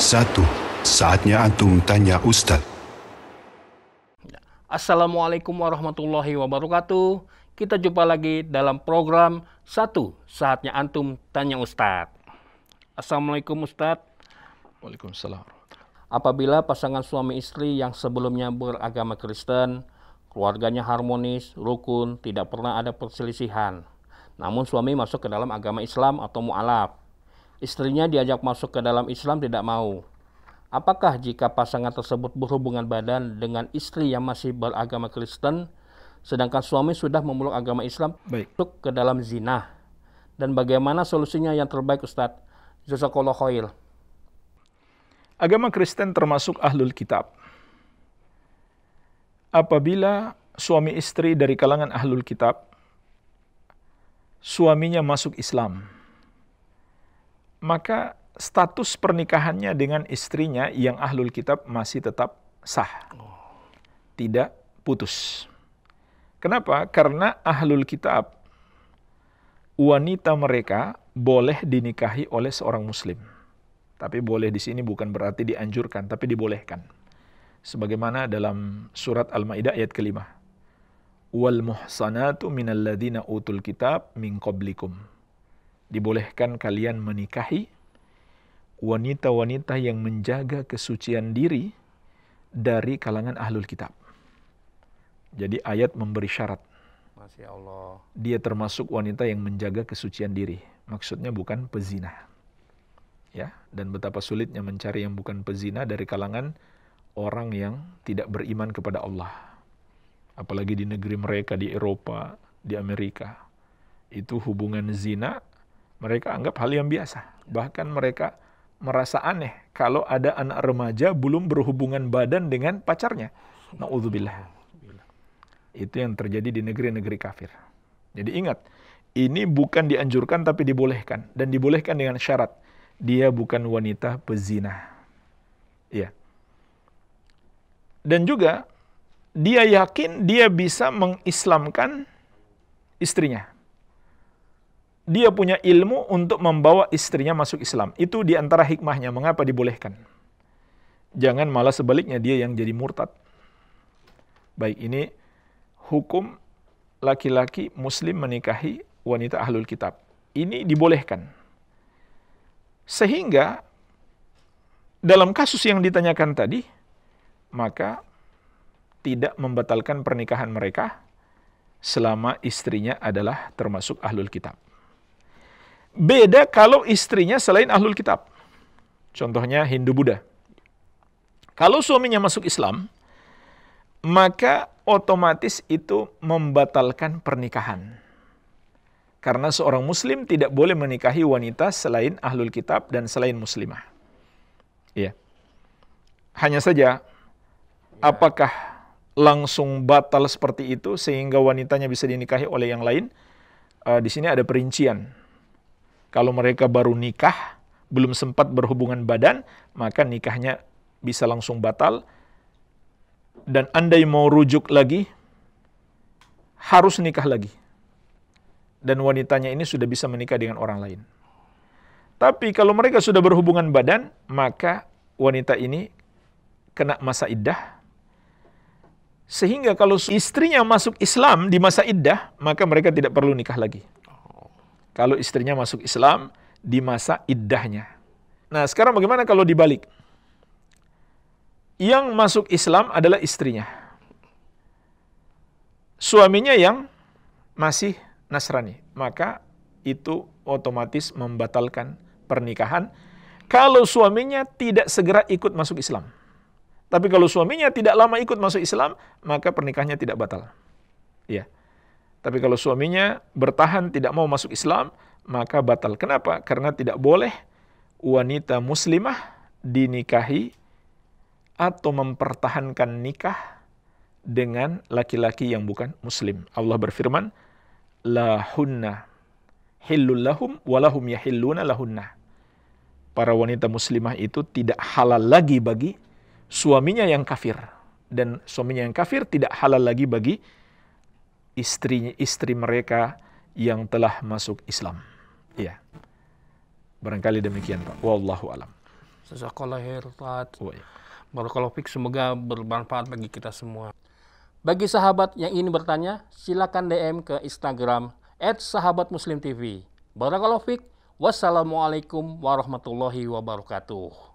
Satu, saatnya antum tanya Ustadz. Assalamualaikum warahmatullahi wabarakatuh. Kita jumpa lagi dalam program Satu, saatnya antum tanya Ustadz. Assalamualaikum Ustadz. Waalaikumsalam. Apabila pasangan suami istri yang sebelumnya beragama Kristen, keluarganya harmonis, rukun, tidak pernah ada perselisihan. Namun suami masuk ke dalam agama Islam atau mu'alaf. Istrinya diajak masuk ke dalam Islam tidak mau. Apakah jika pasangan tersebut berhubungan badan dengan istri yang masih beragama Kristen, sedangkan suami sudah memeluk agama Islam, masuk ke dalam zina? Dan bagaimana solusinya yang terbaik Ustadz? Jazakallahu khair. Agama Kristen termasuk ahlul kitab. Apabila suami istri dari kalangan ahlul kitab, suaminya masuk Islam, maka status pernikahannya dengan istrinya yang ahlul kitab masih tetap sah. Tidak putus. Kenapa? Karena ahlul kitab, wanita mereka boleh dinikahi oleh seorang muslim. Tapi boleh di sini bukan berarti dianjurkan, tapi dibolehkan. Sebagaimana dalam surat Al-Maidah ayat kelima. Wal muhsanatu minal ladzina utul kitab min qablikum. Dibolehkan kalian menikahi wanita-wanita yang menjaga kesucian diri dari kalangan ahlul kitab. Jadi ayat memberi syarat. Masya Allah. Dia termasuk wanita yang menjaga kesucian diri. Maksudnya bukan pezina. Ya, dan betapa sulitnya mencari yang bukan pezina dari kalangan orang yang tidak beriman kepada Allah. Apalagi di negeri mereka, di Eropa, di Amerika. Itu hubungan zina mereka anggap hal yang biasa. Bahkan mereka merasa aneh kalau ada anak remaja belum berhubungan badan dengan pacarnya. Na'udzubillah. Itu yang terjadi di negeri-negeri kafir. Jadi ingat, ini bukan dianjurkan tapi dibolehkan. Dan dibolehkan dengan syarat. Dia bukan wanita pezina. Iya. Dan juga, dia yakin dia bisa mengislamkan istrinya. Dia punya ilmu untuk membawa istrinya masuk Islam. Itu di antara hikmahnya, mengapa dibolehkan. Jangan malah sebaliknya dia yang jadi murtad. Baik, ini hukum laki-laki muslim menikahi wanita ahlul kitab. Ini dibolehkan. Sehingga dalam kasus yang ditanyakan tadi, maka tidak membatalkan pernikahan mereka selama istrinya adalah termasuk ahlul kitab. Beda kalau istrinya selain ahlul kitab. Contohnya Hindu-Buddha. Kalau suaminya masuk Islam, maka otomatis itu membatalkan pernikahan. Karena seorang muslim tidak boleh menikahi wanita selain ahlul kitab dan selain muslimah. Ya. Hanya saja, apakah langsung batal seperti itu sehingga wanitanya bisa dinikahi oleh yang lain? Di sini ada perincian. Kalau mereka baru nikah, belum sempat berhubungan badan, maka nikahnya bisa langsung batal. Dan andai mau rujuk lagi, harus nikah lagi. Dan wanitanya ini sudah bisa menikah dengan orang lain. Tapi kalau mereka sudah berhubungan badan, maka wanita ini kena masa iddah. Sehingga kalau istrinya masuk Islam di masa iddah, maka mereka tidak perlu nikah lagi. Kalau istrinya masuk Islam di masa iddahnya. Nah, sekarang bagaimana kalau dibalik? Yang masuk Islam adalah istrinya. Suaminya yang masih Nasrani. Maka itu otomatis membatalkan pernikahan kalau suaminya tidak segera ikut masuk Islam. Tapi kalau suaminya tidak lama ikut masuk Islam, maka pernikahannya tidak batal. Iya. Tapi kalau suaminya bertahan tidak mau masuk Islam, maka batal. Kenapa? Karena tidak boleh wanita muslimah dinikahi atau mempertahankan nikah dengan laki-laki yang bukan muslim. Allah berfirman, la hunna hillul lahum walahum yahilluna lahunna. Para wanita muslimah itu tidak halal lagi bagi suaminya yang kafir. Dan suaminya yang kafir tidak halal lagi bagi istri mereka yang telah masuk Islam. Iya. Barangkali demikian, Pak. Wallahu alam. Jazakallah khair, Ustaz. Oh, ya. Barakallahu fiik, semoga bermanfaat bagi kita semua. Bagi sahabat yang ingin bertanya, silakan DM ke Instagram @sahabatmuslimtv. Barakallahu fiik. Wassalamualaikum warahmatullahi wabarakatuh.